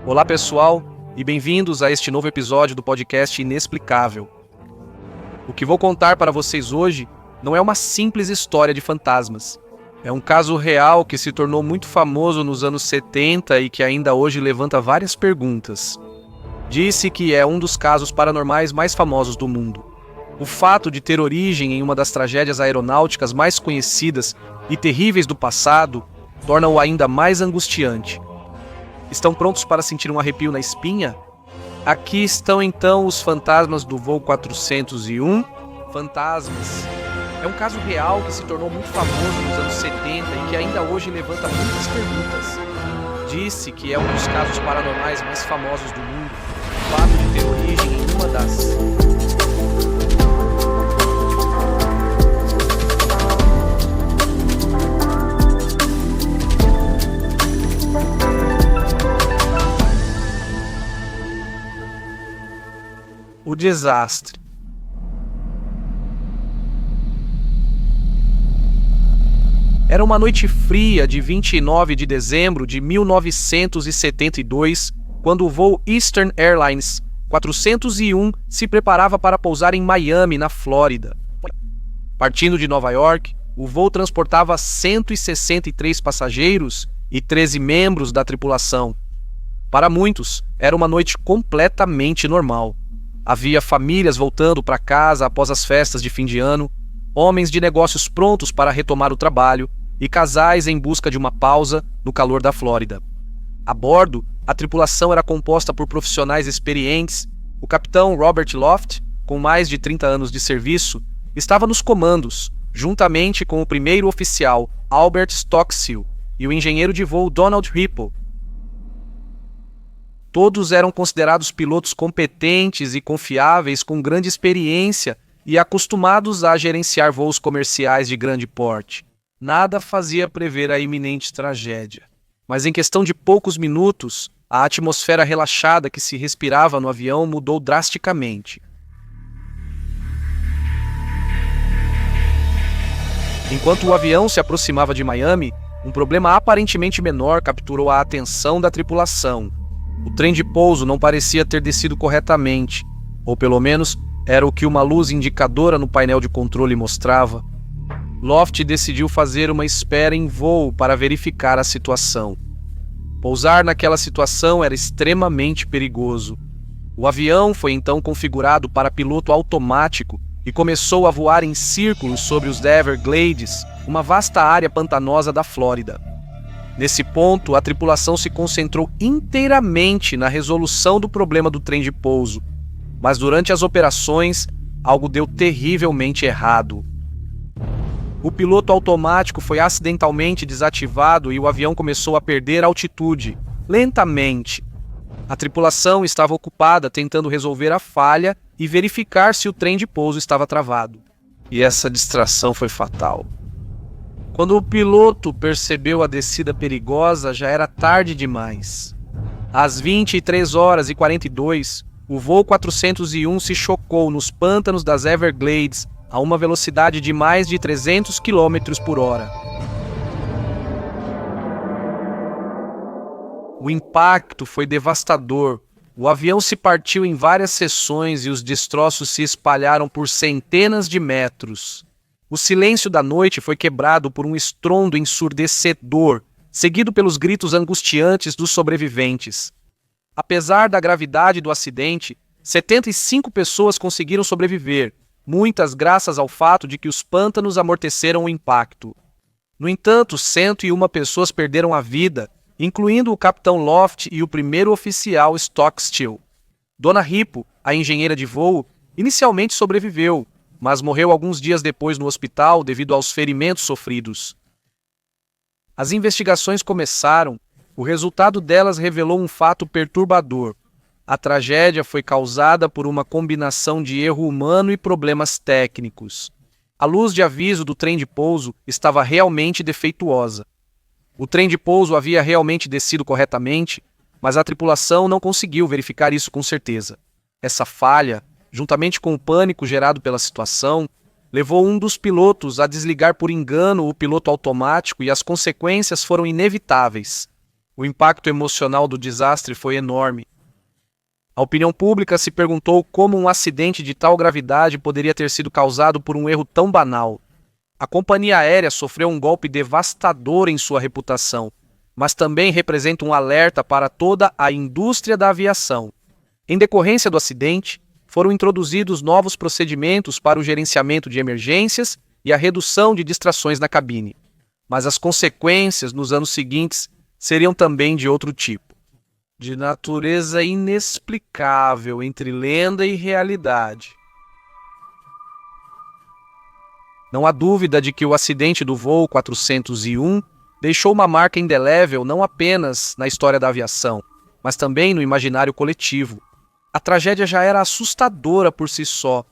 Olá pessoal, e bem-vindos a este novo episódio do podcast Inexplicável. O que vou contar para vocês hoje não é uma simples história de fantasmas. É um caso real que se tornou muito famoso nos anos 70 e que ainda hoje levanta várias perguntas. Disse que é um dos casos paranormais mais famosos do mundo. O fato de ter origem em uma das tragédias aeronáuticas mais conhecidas e terríveis do passado torna-o ainda mais angustiante. Estão prontos para sentir um arrepio na espinha? Aqui estão então os fantasmas do voo 401. Fantasmas. É um caso real que se tornou muito famoso nos anos 70 e que ainda hoje levanta muitas perguntas. Disse que é um dos casos paranormais mais famosos do mundo. O fato de ter origem em uma das... O desastre. Era uma noite fria de 29 de dezembro de 1972, quando o voo Eastern Airlines 401 se preparava para pousar em Miami, na Flórida. Partindo de Nova York, o voo transportava 163 passageiros e 13 membros da tripulação. Para muitos, era uma noite completamente normal. Havia famílias voltando para casa após as festas de fim de ano, homens de negócios prontos para retomar o trabalho e casais em busca de uma pausa no calor da Flórida. A bordo, a tripulação era composta por profissionais experientes. O capitão Robert Loft, com mais de 30 anos de serviço, estava nos comandos, juntamente com o primeiro oficial Albert Stockstill e o engenheiro de voo Donald Ripple. Todos eram considerados pilotos competentes e confiáveis com grande experiência e acostumados a gerenciar voos comerciais de grande porte. Nada fazia prever a iminente tragédia. Mas em questão de poucos minutos, a atmosfera relaxada que se respirava no avião mudou drasticamente. Enquanto o avião se aproximava de Miami, um problema aparentemente menor capturou a atenção da tripulação. O trem de pouso não parecia ter descido corretamente, ou pelo menos era o que uma luz indicadora no painel de controle mostrava. Loft decidiu fazer uma espera em voo para verificar a situação. Pousar naquela situação era extremamente perigoso. O avião foi então configurado para piloto automático e começou a voar em círculos sobre os Everglades, uma vasta área pantanosa da Flórida. Nesse ponto, a tripulação se concentrou inteiramente na resolução do problema do trem de pouso, mas durante as operações, algo deu terrivelmente errado. O piloto automático foi acidentalmente desativado e o avião começou a perder altitude, lentamente. A tripulação estava ocupada tentando resolver a falha e verificar se o trem de pouso estava travado. E essa distração foi fatal. Quando o piloto percebeu a descida perigosa, já era tarde demais. Às 23h42, o voo 401 se chocou nos pântanos das Everglades a uma velocidade de mais de 300 km por hora. O impacto foi devastador. O avião se partiu em várias seções e os destroços se espalharam por centenas de metros. O silêncio da noite foi quebrado por um estrondo ensurdecedor, seguido pelos gritos angustiantes dos sobreviventes. Apesar da gravidade do acidente, 75 pessoas conseguiram sobreviver, muitas graças ao fato de que os pântanos amorteceram o impacto. No entanto, 101 pessoas perderam a vida, incluindo o capitão Loft e o primeiro oficial Stockstill. Dona Ripple, a engenheira de voo, inicialmente sobreviveu, mas morreu alguns dias depois no hospital devido aos ferimentos sofridos. As investigações começaram. O resultado delas revelou um fato perturbador. A tragédia foi causada por uma combinação de erro humano e problemas técnicos. A luz de aviso do trem de pouso estava realmente defeituosa. O trem de pouso havia realmente descido corretamente, mas a tripulação não conseguiu verificar isso com certeza. Essa falha, juntamente com o pânico gerado pela situação, levou um dos pilotos a desligar por engano o piloto automático e as consequências foram inevitáveis. O impacto emocional do desastre foi enorme. A opinião pública se perguntou como um acidente de tal gravidade poderia ter sido causado por um erro tão banal. A companhia aérea sofreu um golpe devastador em sua reputação, mas também representa um alerta para toda a indústria da aviação. Em decorrência do acidente, foram introduzidos novos procedimentos para o gerenciamento de emergências e a redução de distrações na cabine. Mas as consequências nos anos seguintes seriam também de outro tipo, de natureza inexplicável entre lenda e realidade. Não há dúvida de que o acidente do voo 401 deixou uma marca indelével não apenas na história da aviação, mas também no imaginário coletivo. A tragédia já era assustadora por si só,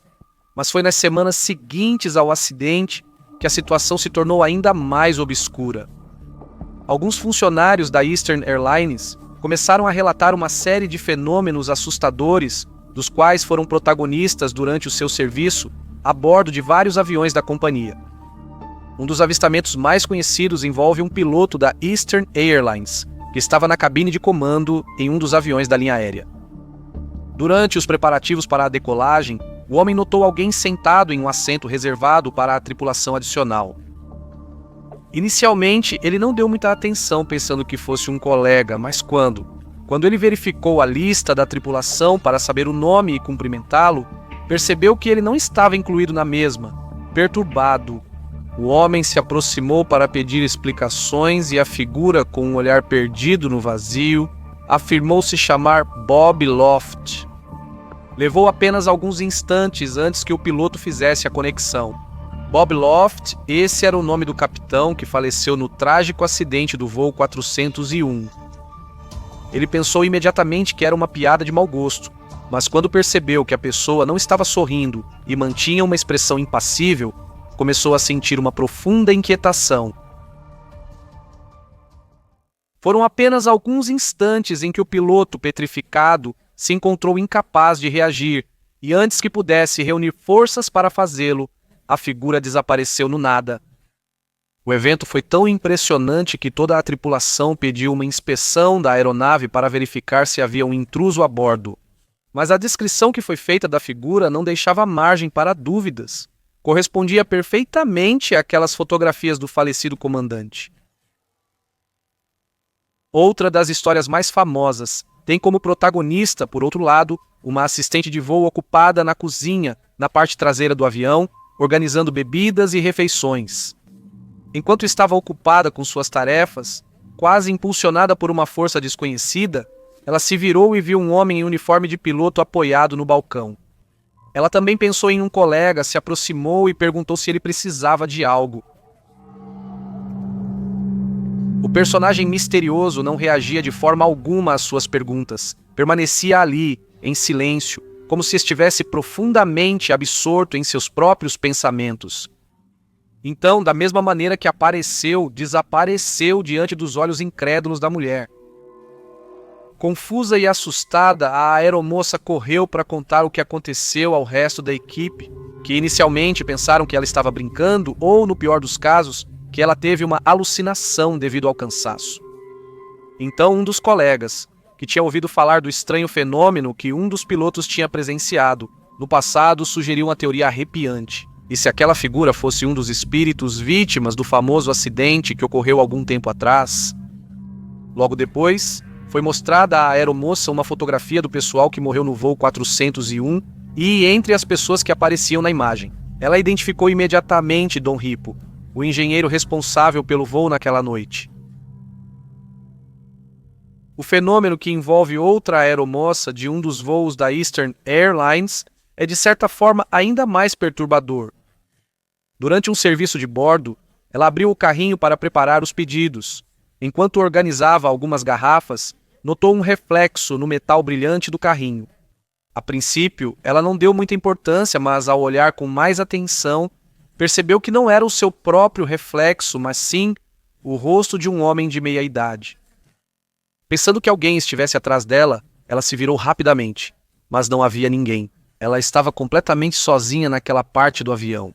mas foi nas semanas seguintes ao acidente que a situação se tornou ainda mais obscura. Alguns funcionários da Eastern Airlines começaram a relatar uma série de fenômenos assustadores, dos quais foram protagonistas durante o seu serviço a bordo de vários aviões da companhia. Um dos avistamentos mais conhecidos envolve um piloto da Eastern Airlines, que estava na cabine de comando em um dos aviões da linha aérea. Durante os preparativos para a decolagem, o homem notou alguém sentado em um assento reservado para a tripulação adicional. Inicialmente, ele não deu muita atenção pensando que fosse um colega, mas quando ele verificou a lista da tripulação para saber o nome e cumprimentá-lo, percebeu que ele não estava incluído na mesma. Perturbado, o homem se aproximou para pedir explicações e a figura, com um olhar perdido no vazio, afirmou se chamar Bob Loft. Levou apenas alguns instantes antes que o piloto fizesse a conexão. Bob Loft, esse era o nome do capitão que faleceu no trágico acidente do voo 401. Ele pensou imediatamente que era uma piada de mau gosto, mas quando percebeu que a pessoa não estava sorrindo e mantinha uma expressão impassível, começou a sentir uma profunda inquietação. Foram apenas alguns instantes em que o piloto, petrificado, se encontrou incapaz de reagir, e antes que pudesse reunir forças para fazê-lo, a figura desapareceu no nada. O evento foi tão impressionante que toda a tripulação pediu uma inspeção da aeronave para verificar se havia um intruso a bordo. Mas a descrição que foi feita da figura não deixava margem para dúvidas. Correspondia perfeitamente àquelas fotografias do falecido comandante. Outra das histórias mais famosas tem como protagonista, por outro lado, uma assistente de voo ocupada na cozinha, na parte traseira do avião, organizando bebidas e refeições. Enquanto estava ocupada com suas tarefas, quase impulsionada por uma força desconhecida, ela se virou e viu um homem em uniforme de piloto apoiado no balcão. Ela também pensou em um colega, se aproximou e perguntou se ele precisava de algo. O personagem misterioso não reagia de forma alguma às suas perguntas. Permanecia ali, em silêncio, como se estivesse profundamente absorto em seus próprios pensamentos. Então, da mesma maneira que apareceu, desapareceu diante dos olhos incrédulos da mulher. Confusa e assustada, a aeromoça correu para contar o que aconteceu ao resto da equipe, que inicialmente pensaram que ela estava brincando ou, no pior dos casos, que ela teve uma alucinação devido ao cansaço. Então um dos colegas, que tinha ouvido falar do estranho fenômeno que um dos pilotos tinha presenciado, no passado sugeriu uma teoria arrepiante. E se aquela figura fosse um dos espíritos vítimas do famoso acidente que ocorreu algum tempo atrás? Logo depois, foi mostrada à aeromoça uma fotografia do pessoal que morreu no voo 401 e entre as pessoas que apareciam na imagem. Ela identificou imediatamente Dom Ripo, o engenheiro responsável pelo voo naquela noite. O fenômeno que envolve outra aeromoça de um dos voos da Eastern Airlines é de certa forma ainda mais perturbador. Durante um serviço de bordo, ela abriu o carrinho para preparar os pedidos. Enquanto organizava algumas garrafas, notou um reflexo no metal brilhante do carrinho. A princípio, ela não deu muita importância, mas ao olhar com mais atenção, percebeu que não era o seu próprio reflexo, mas sim o rosto de um homem de meia-idade. Pensando que alguém estivesse atrás dela, ela se virou rapidamente, mas não havia ninguém. Ela estava completamente sozinha naquela parte do avião.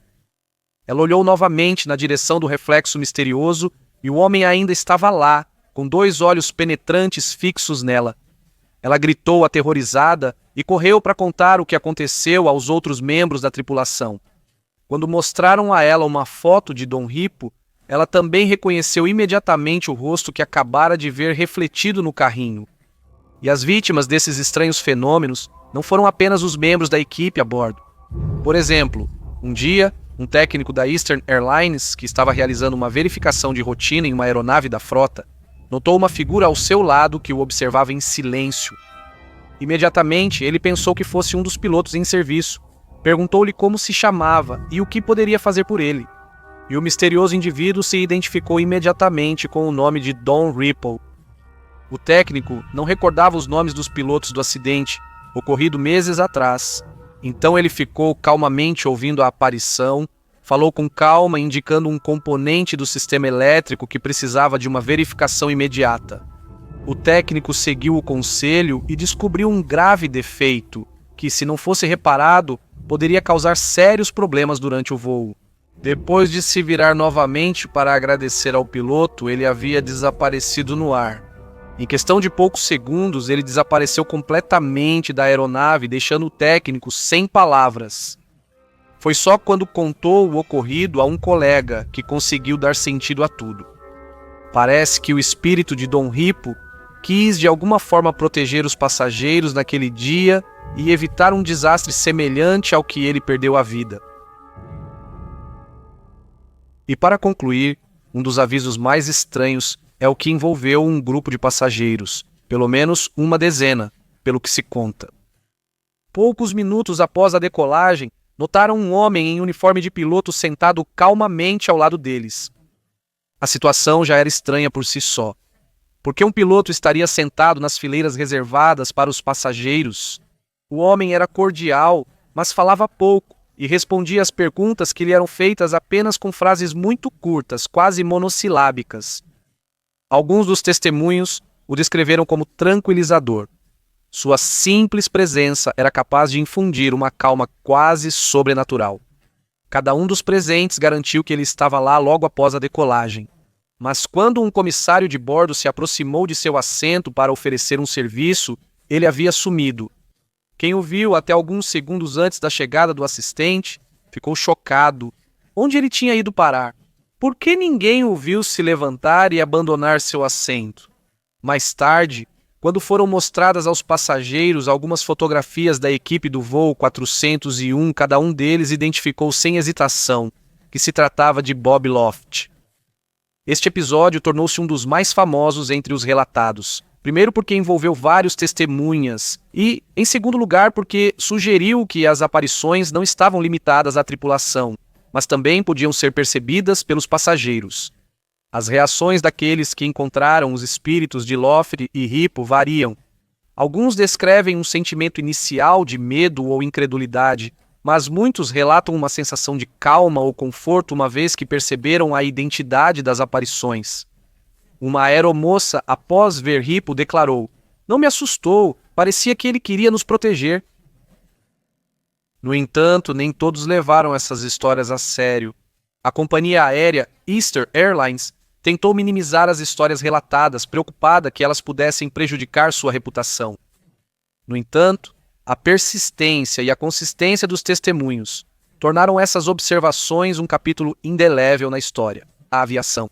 Ela olhou novamente na direção do reflexo misterioso e o homem ainda estava lá, com 2 olhos penetrantes fixos nela. Ela gritou aterrorizada e correu para contar o que aconteceu aos outros membros da tripulação. Quando mostraram a ela uma foto de Dom Ripo, ela também reconheceu imediatamente o rosto que acabara de ver refletido no carrinho. E as vítimas desses estranhos fenômenos não foram apenas os membros da equipe a bordo. Por exemplo, um dia, um técnico da Eastern Airlines, que estava realizando uma verificação de rotina em uma aeronave da frota, notou uma figura ao seu lado que o observava em silêncio. Imediatamente, ele pensou que fosse um dos pilotos em serviço. Perguntou-lhe como se chamava e o que poderia fazer por ele. E o misterioso indivíduo se identificou imediatamente com o nome de Don Ripple. O técnico não recordava os nomes dos pilotos do acidente, ocorrido meses atrás. Então ele ficou calmamente ouvindo a aparição, falou com calma, indicando um componente do sistema elétrico que precisava de uma verificação imediata. O técnico seguiu o conselho e descobriu um grave defeito, que, se não fosse reparado, poderia causar sérios problemas durante o voo. Depois de se virar novamente para agradecer ao piloto, ele havia desaparecido no ar. Em questão de poucos segundos, ele desapareceu completamente da aeronave, deixando o técnico sem palavras. Foi só quando contou o ocorrido a um colega que conseguiu dar sentido a tudo. Parece que o espírito de Dom Ripo quis de alguma forma proteger os passageiros naquele dia e evitar um desastre semelhante ao que ele perdeu a vida. E para concluir, um dos avisos mais estranhos é o que envolveu um grupo de passageiros, pelo menos uma dezena, pelo que se conta. Poucos minutos após a decolagem, notaram um homem em uniforme de piloto sentado calmamente ao lado deles. A situação já era estranha por si só. Por que um piloto estaria sentado nas fileiras reservadas para os passageiros? O homem era cordial, mas falava pouco e respondia às perguntas que lhe eram feitas apenas com frases muito curtas, quase monossilábicas. Alguns dos testemunhos o descreveram como tranquilizador. Sua simples presença era capaz de infundir uma calma quase sobrenatural. Cada um dos presentes garantiu que ele estava lá logo após a decolagem. Mas quando um comissário de bordo se aproximou de seu assento para oferecer um serviço, ele havia sumido. Quem o viu até alguns segundos antes da chegada do assistente ficou chocado. Onde ele tinha ido parar? Por que ninguém o viu se levantar e abandonar seu assento? Mais tarde, quando foram mostradas aos passageiros algumas fotografias da equipe do voo 401, cada um deles identificou sem hesitação que se tratava de Bob Loft. Este episódio tornou-se um dos mais famosos entre os relatados. Primeiro porque envolveu vários testemunhas e, em segundo lugar, porque sugeriu que as aparições não estavam limitadas à tripulação, mas também podiam ser percebidas pelos passageiros. As reações daqueles que encontraram os espíritos de Loft e Ripo variam. Alguns descrevem um sentimento inicial de medo ou incredulidade, mas muitos relatam uma sensação de calma ou conforto uma vez que perceberam a identidade das aparições. Uma aeromoça, após ver Ripo, declarou: "Não me assustou, parecia que ele queria nos proteger." No entanto, nem todos levaram essas histórias a sério. A companhia aérea Eastern Airlines tentou minimizar as histórias relatadas, preocupada que elas pudessem prejudicar sua reputação. No entanto, a persistência e a consistência dos testemunhos tornaram essas observações um capítulo indelével na história, a aviação.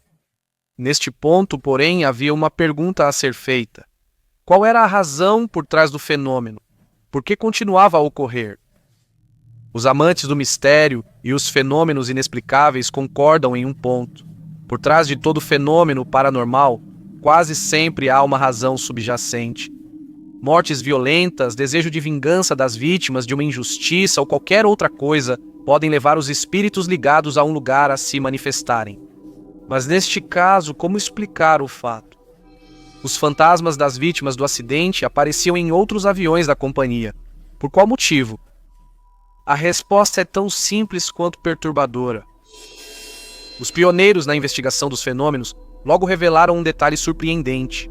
Neste ponto, porém, havia uma pergunta a ser feita. Qual era a razão por trás do fenômeno? Por que continuava a ocorrer? Os amantes do mistério e os fenômenos inexplicáveis concordam em um ponto. Por trás de todo fenômeno paranormal, quase sempre há uma razão subjacente. Mortes violentas, desejo de vingança das vítimas de uma injustiça ou qualquer outra coisa podem levar os espíritos ligados a um lugar a se manifestarem. Mas neste caso, como explicar o fato? Os fantasmas das vítimas do acidente apareciam em outros aviões da companhia. Por qual motivo? A resposta é tão simples quanto perturbadora. Os pioneiros na investigação dos fenômenos logo revelaram um detalhe surpreendente.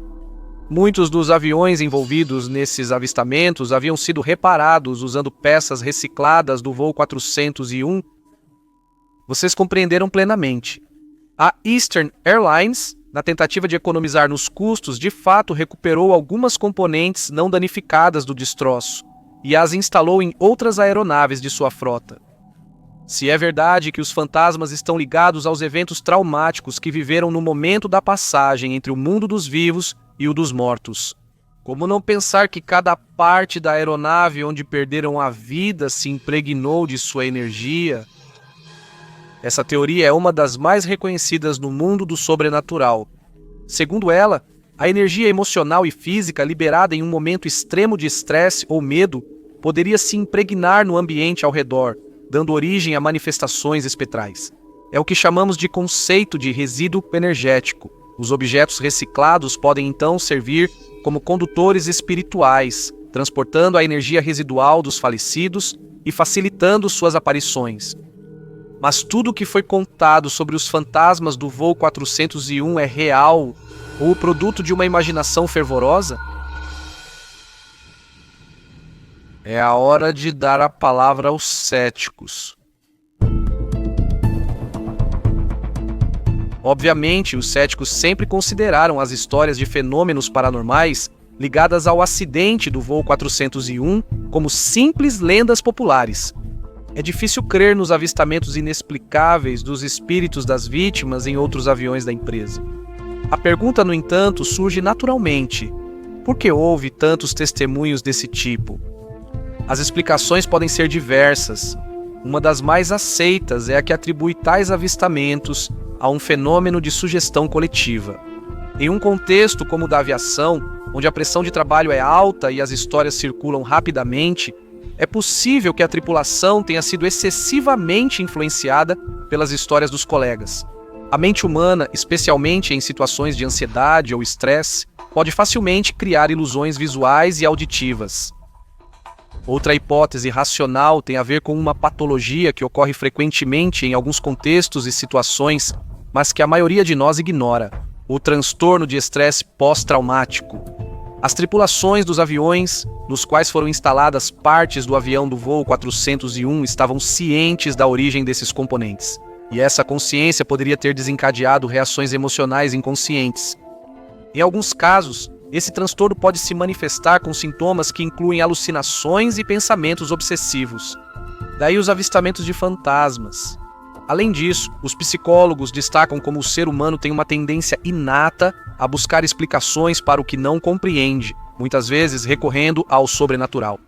Muitos dos aviões envolvidos nesses avistamentos haviam sido reparados usando peças recicladas do voo 401. Vocês compreenderam plenamente. A Eastern Airlines na tentativa de economizar nos custos, de fato recuperou algumas componentes não danificadas do destroço e as instalou em outras aeronaves de sua frota. Se é verdade que os fantasmas estão ligados aos eventos traumáticos que viveram no momento da passagem entre o mundo dos vivos e o dos mortos, como não pensar que cada parte da aeronave onde perderam a vida se impregnou de sua energia? Essa teoria é uma das mais reconhecidas no mundo do sobrenatural. Segundo ela, a energia emocional e física liberada em um momento extremo de estresse ou medo poderia se impregnar no ambiente ao redor, dando origem a manifestações espectrais. É o que chamamos de conceito de resíduo energético. Os objetos reciclados podem então servir como condutores espirituais, transportando a energia residual dos falecidos e facilitando suas aparições. Mas tudo o que foi contado sobre os fantasmas do voo 401 é real ou o produto de uma imaginação fervorosa? É a hora de dar a palavra aos céticos. Obviamente, os céticos sempre consideraram as histórias de fenômenos paranormais ligadas ao acidente do voo 401 como simples lendas populares. É difícil crer nos avistamentos inexplicáveis dos espíritos das vítimas em outros aviões da empresa. A pergunta, no entanto, surge naturalmente: por que houve tantos testemunhos desse tipo? As explicações podem ser diversas. Uma das mais aceitas é a que atribui tais avistamentos a um fenômeno de sugestão coletiva. Em um contexto como o da aviação, onde a pressão de trabalho é alta e as histórias circulam rapidamente, é possível que a tripulação tenha sido excessivamente influenciada pelas histórias dos colegas. A mente humana, especialmente em situações de ansiedade ou estresse, pode facilmente criar ilusões visuais e auditivas. Outra hipótese racional tem a ver com uma patologia que ocorre frequentemente em alguns contextos e situações, mas que a maioria de nós ignora: o transtorno de estresse pós-traumático. As tripulações dos aviões, nos quais foram instaladas partes do avião do voo 401, estavam cientes da origem desses componentes, e essa consciência poderia ter desencadeado reações emocionais inconscientes. Em alguns casos, esse transtorno pode se manifestar com sintomas que incluem alucinações e pensamentos obsessivos. Daí os avistamentos de fantasmas. Além disso, os psicólogos destacam como o ser humano tem uma tendência inata a buscar explicações para o que não compreende, muitas vezes recorrendo ao sobrenatural.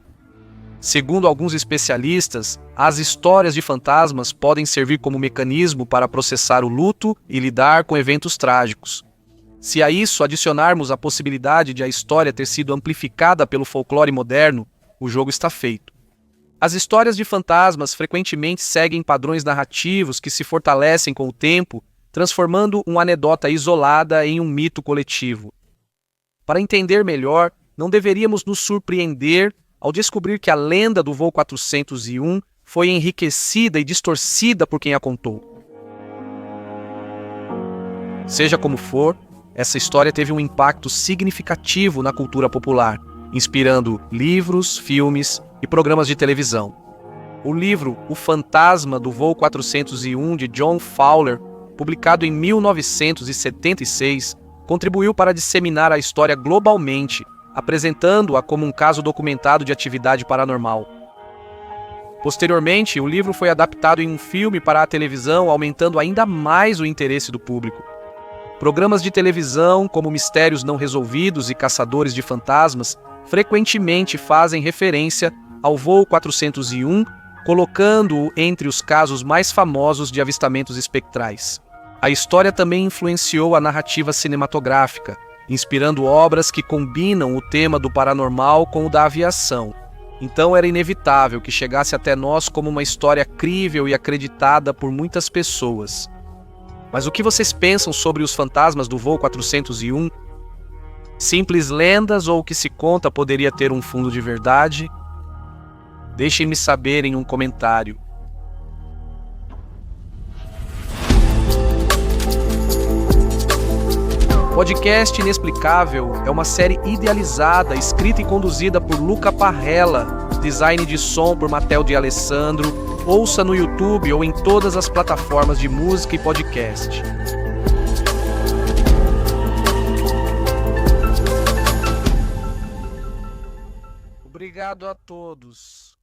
Segundo alguns especialistas, as histórias de fantasmas podem servir como mecanismo para processar o luto e lidar com eventos trágicos. Se a isso adicionarmos a possibilidade de a história ter sido amplificada pelo folclore moderno, o jogo está feito. As histórias de fantasmas frequentemente seguem padrões narrativos que se fortalecem com o tempo, transformando uma anedota isolada em um mito coletivo. Para entender melhor, não deveríamos nos surpreender ao descobrir que a lenda do voo 401 foi enriquecida e distorcida por quem a contou. Seja como for, essa história teve um impacto significativo na cultura popular, inspirando livros, filmes e programas de televisão. O livro O Fantasma do Voo 401, de John Fowler, publicado em 1976, contribuiu para disseminar a história globalmente, apresentando-a como um caso documentado de atividade paranormal. Posteriormente, o livro foi adaptado em um filme para a televisão, aumentando ainda mais o interesse do público. Programas de televisão, como Mistérios Não Resolvidos e Caçadores de Fantasmas, frequentemente fazem referência ao voo 401, colocando-o entre os casos mais famosos de avistamentos espectrais. A história também influenciou a narrativa cinematográfica, inspirando obras que combinam o tema do paranormal com o da aviação. Então era inevitável que chegasse até nós como uma história crível e acreditada por muitas pessoas. Mas o que vocês pensam sobre os fantasmas do voo 401? Simples lendas ou o que se conta poderia ter um fundo de verdade? Deixem-me saber em um comentário. Podcast Inexplicável é uma série idealizada, escrita e conduzida por Luca Parrella, design de som por Matel de Alessandro. Ouça no YouTube ou em todas as plataformas de música e podcast. Obrigado a todos.